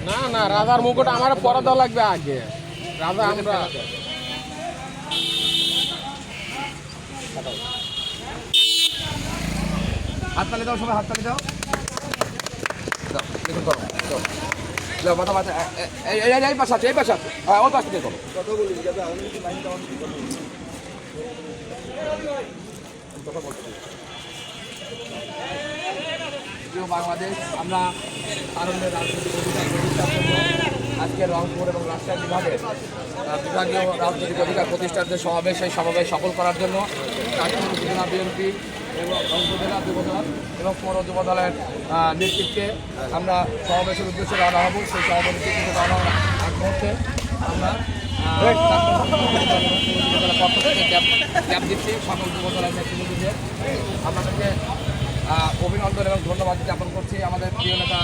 না না, রাজার মুকুট আমার পরে দেওয়া লাগবে আগে। রাজা আমরা হাততালি দাও, সবাই হাততালি দাও। দাও, দেখুন করো, দাও। দাও, মাথা মাথা, এই পাশে আছে, এই পাশে আছে। ওই পাশ থেকে করো। প্রিয় বাংলাদেশ, আমরা তারুণ্যের রাজনৈতিক অধিকার প্রতিষ্ঠার জন্য আজকে রংপুর এবং রাজশাহী বিভাগীয় রাজনৈতিক অধিকার প্রতিষ্ঠার যে সমাবেশ, সেই সমাবেশ সফল করার জন্য চারটি উপজেলা বিএনপি এবং উপজেলা যুবদল এবং পৌর যুবদলের নেতৃত্বে আমরা সমাবেশের উদ্দেশ্যে রওনা হব। সেই সমাবেশের থেকে রওনা আগ মুহূর্তে আমরা পক্ষ থেকে ক্যাব দিচ্ছি সকল যুবদলের নেতৃবৃন্দদের। আপনাদেরকে অভিনন্দন এবং ধন্যবাদ জ্ঞাপন করছি। আমাদের প্রিয় নেতা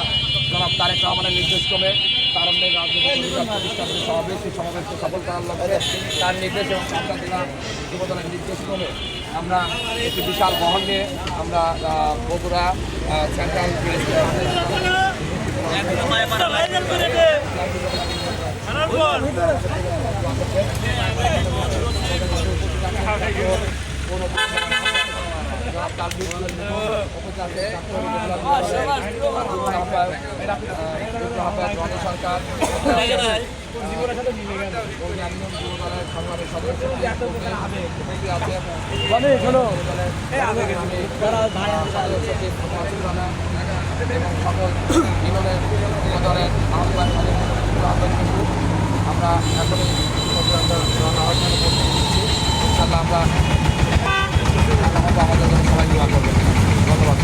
জনাব তারেক রহমানের নির্দেশক্রমে তারুণ্যের রাজনৈতিক অধিকার প্রতিষ্ঠার যে সমাবেশ, সেই সমাবেশকে সফল করার লক্ষ্যে তার নির্দেশ এবং সাতটা জেলা যুবদলের নির্দেশক্রমে আমরা একটি বিশাল বহন নিয়ে আমরা বগুড়া সেন্ট্রাল সরকার এবং সকল ইউনিয়নের দলের আহ্বান আমরা এখনই ইনশাল্লাহ আমরা আমাদের সবাই দোয়া করবেন। ধন্যবাদ।